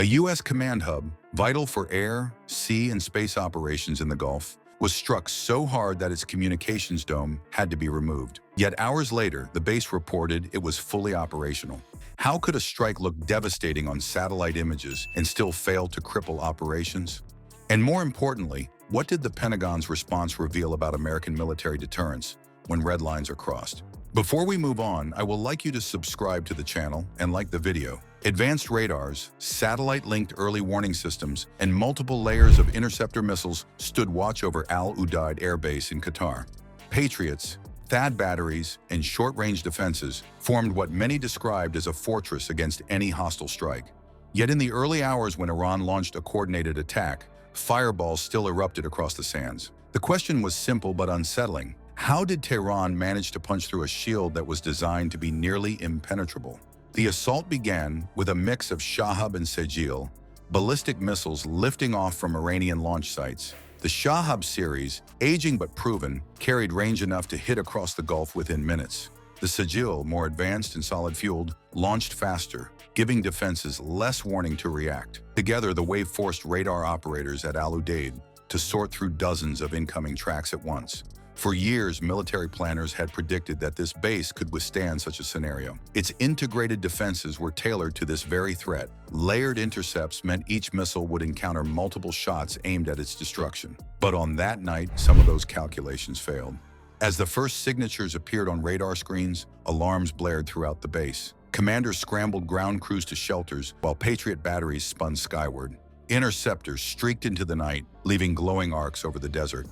A U.S. command hub, vital for air, sea, and space operations in the Gulf, was struck so hard that its communications dome had to be removed. Yet hours later, the base reported it was fully operational. How could a strike look devastating on satellite images and still fail to cripple operations? And more importantly, what did the Pentagon's response reveal about American military deterrence when red lines are crossed? Before we move on, I will like you to subscribe to the channel and like the video. Advanced radars, satellite-linked early warning systems, and multiple layers of interceptor missiles stood watch over Udeid Air Base in Qatar. Patriots, THAAD batteries, and short-range defenses formed what many described as a fortress against any hostile strike. Yet in the early hours when Iran launched a coordinated attack, fireballs still erupted across the sands. The question was simple but unsettling. How did Tehran manage to punch through a shield that was designed to be nearly impenetrable? The assault began with a mix of Shahab and Sejil, ballistic missiles lifting off from Iranian launch sites. The Shahab series, aging but proven, carried range enough to hit across the Gulf within minutes. The Sejil, more advanced and solid-fueled, launched faster, giving defenses less warning to react. Together, the wave forced radar operators at Udeid to sort through dozens of incoming tracks at once. For years, military planners had predicted that this base could withstand such a scenario. Its integrated defenses were tailored to this very threat. Layered intercepts meant each missile would encounter multiple shots aimed at its destruction. But on that night, some of those calculations failed. As the first signatures appeared on radar screens, alarms blared throughout the base. Commanders scrambled ground crews to shelters while Patriot batteries spun skyward. Interceptors streaked into the night, leaving glowing arcs over the desert.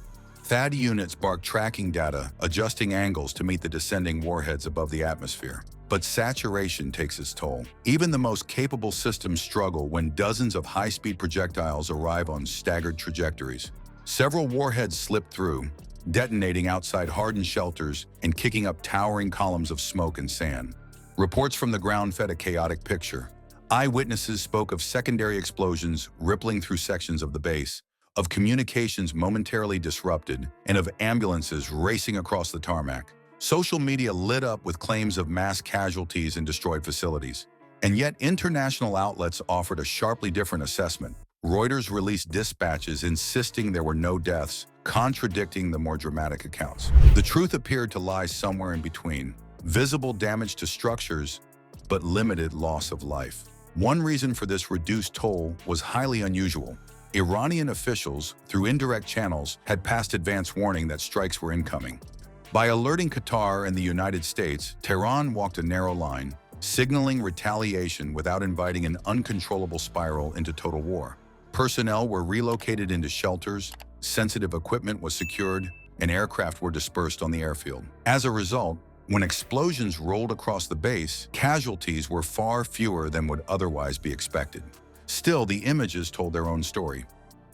THAAD units barked tracking data, adjusting angles to meet the descending warheads above the atmosphere. But saturation takes its toll. Even the most capable systems struggle when dozens of high-speed projectiles arrive on staggered trajectories. Several warheads slipped through, detonating outside hardened shelters and kicking up towering columns of smoke and sand. Reports from the ground fed a chaotic picture. Eyewitnesses spoke of secondary explosions rippling through sections of the base, of communications momentarily disrupted, and of ambulances racing across the tarmac. Social media lit up with claims of mass casualties and destroyed facilities. And yet international outlets offered a sharply different assessment. Reuters released dispatches insisting there were no deaths, contradicting the more dramatic accounts. The truth appeared to lie somewhere in between. Visible damage to structures, but limited loss of life. One reason for this reduced toll was highly unusual. Iranian officials, through indirect channels, had passed advance warning that strikes were incoming. By alerting Qatar and the United States, Tehran walked a narrow line, signaling retaliation without inviting an uncontrollable spiral into total war. Personnel were relocated into shelters, sensitive equipment was secured, and aircraft were dispersed on the airfield. As a result, when explosions rolled across the base, casualties were far fewer than would otherwise be expected. Still, the images told their own story.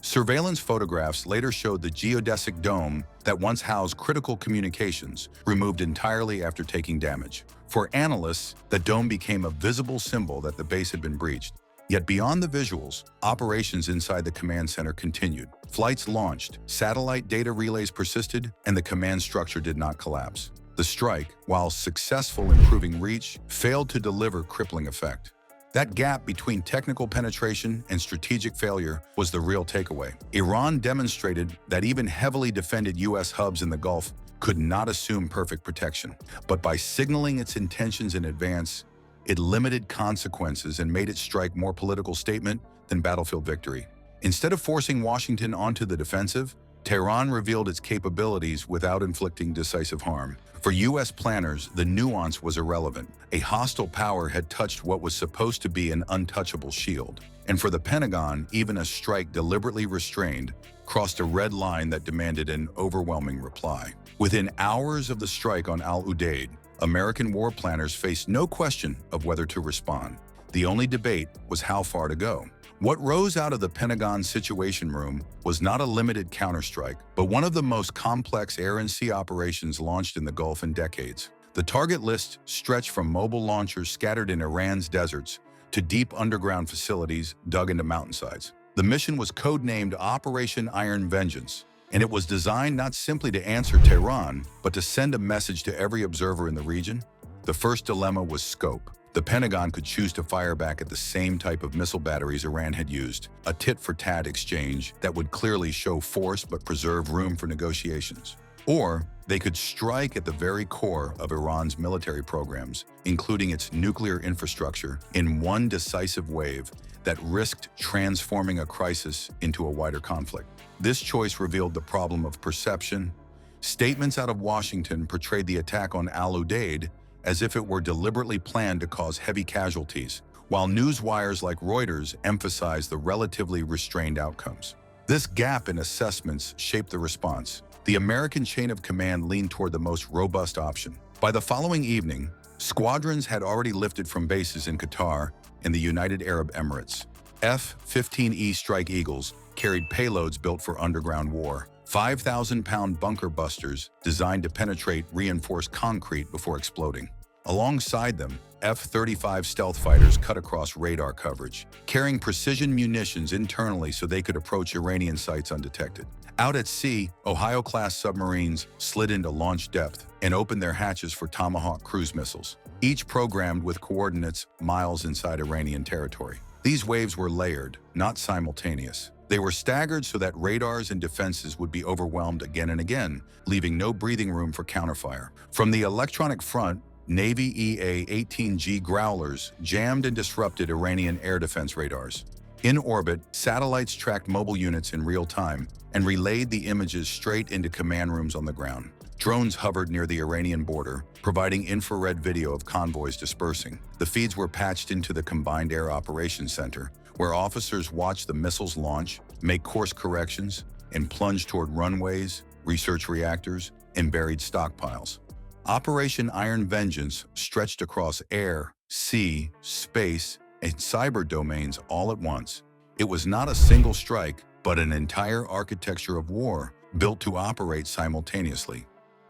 Surveillance photographs later showed the geodesic dome that once housed critical communications removed entirely after taking damage. For analysts, the dome became a visible symbol that the base had been breached. Yet beyond the visuals, operations inside the command center continued. Flights launched, satellite data relays persisted, and the command structure did not collapse. The strike, while successful in proving reach, failed to deliver crippling effect. That gap between technical penetration and strategic failure was the real takeaway. Iran demonstrated that even heavily defended U.S. hubs in the Gulf could not assume perfect protection. But by signaling its intentions in advance, it limited consequences and made its strike more political statement than battlefield victory. Instead of forcing Washington onto the defensive, Tehran revealed its capabilities without inflicting decisive harm. For U.S. planners, the nuance was irrelevant. A hostile power had touched what was supposed to be an untouchable shield. And for the Pentagon, even a strike deliberately restrained crossed a red line that demanded an overwhelming reply. Within hours of the strike on Udeid, American war planners faced no question of whether to respond. The only debate was how far to go. What rose out of the Pentagon Situation Room was not a limited counterstrike, but one of the most complex air and sea operations launched in the Gulf in decades. The target list stretched from mobile launchers scattered in Iran's deserts to deep underground facilities dug into mountainsides. The mission was codenamed Operation Iron Vengeance, and it was designed not simply to answer Tehran, but to send a message to every observer in the region. The first dilemma was scope. The Pentagon could choose to fire back at the same type of missile batteries Iran had used, a tit-for-tat exchange that would clearly show force but preserve room for negotiations. Or they could strike at the very core of Iran's military programs, including its nuclear infrastructure, in one decisive wave that risked transforming a crisis into a wider conflict. This choice revealed the problem of perception. Statements out of Washington portrayed the attack on Al-Udeid as if it were deliberately planned to cause heavy casualties, while news wires like Reuters emphasized the relatively restrained outcomes. This gap in assessments shaped the response. The American chain of command leaned toward the most robust option. By the following evening, squadrons had already lifted from bases in Qatar and the United Arab Emirates. F-15E Strike Eagles carried payloads built for underground war, 5,000-pound bunker busters designed to penetrate reinforced concrete before exploding. Alongside them, F-35 stealth fighters cut across radar coverage, carrying precision munitions internally so they could approach Iranian sites undetected. Out at sea, Ohio-class submarines slid into launch depth and opened their hatches for Tomahawk cruise missiles, each programmed with coordinates miles inside Iranian territory. These waves were layered, not simultaneous. They were staggered so that radars and defenses would be overwhelmed again and again, leaving no breathing room for counterfire. From the electronic front, Navy EA-18G Growlers jammed and disrupted Iranian air defense radars. In orbit, satellites tracked mobile units in real time and relayed the images straight into command rooms on the ground. Drones hovered near the Iranian border, providing infrared video of convoys dispersing. The feeds were patched into the Combined Air Operations Center, where officers watched the missiles launch, make course corrections, and plunge toward runways, research reactors, and buried stockpiles. Operation Iron Vengeance stretched across air, sea, space, and cyber domains all at once. It was not a single strike, but an entire architecture of war built to operate simultaneously.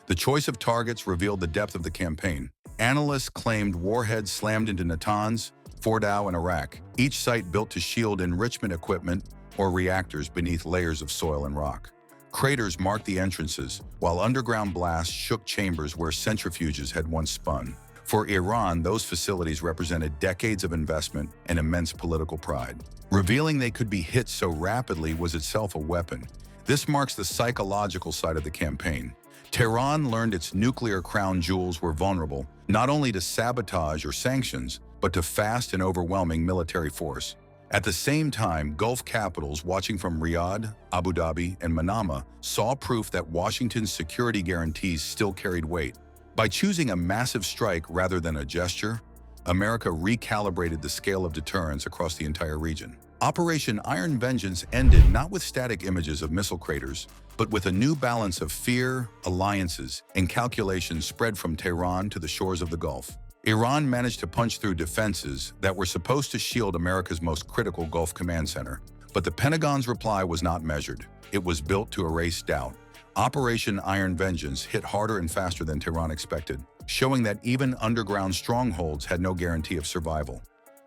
The choice of targets revealed the depth of the campaign. Analysts claimed warheads slammed into Natanz, Fordow, and Iraq, each site built to shield enrichment equipment or reactors beneath layers of soil and rock. Craters marked the entrances, while underground blasts shook chambers where centrifuges had once spun. For Iran, those facilities represented decades of investment and immense political pride. Revealing they could be hit so rapidly was itself a weapon. This marks the psychological side of the campaign. Tehran learned its nuclear crown jewels were vulnerable, not only to sabotage or sanctions, but to fast and overwhelming military force. At the same time, Gulf capitals watching from Riyadh, Abu Dhabi, and Manama saw proof that Washington's security guarantees still carried weight. By choosing a massive strike rather than a gesture, America recalibrated the scale of deterrence across the entire region. Operation Iron Vengeance ended not with static images of missile craters, but with a new balance of fear, alliances, and calculations spread from Tehran to the shores of the Gulf. Iran managed to punch through defenses that were supposed to shield America's most critical Gulf command center, but the Pentagon's reply was not measured. It was built to erase doubt. Operation Iron Vengeance hit harder and faster than Tehran expected, showing that even underground strongholds had no guarantee of survival.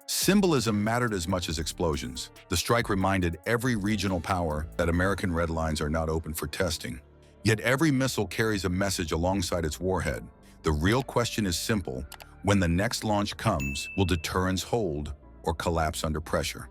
Symbolism mattered as much as explosions. The strike reminded every regional power that American red lines are not open for testing. Yet every missile carries a message alongside its warhead. The real question is simple: when the next launch comes, will deterrence hold or collapse under pressure?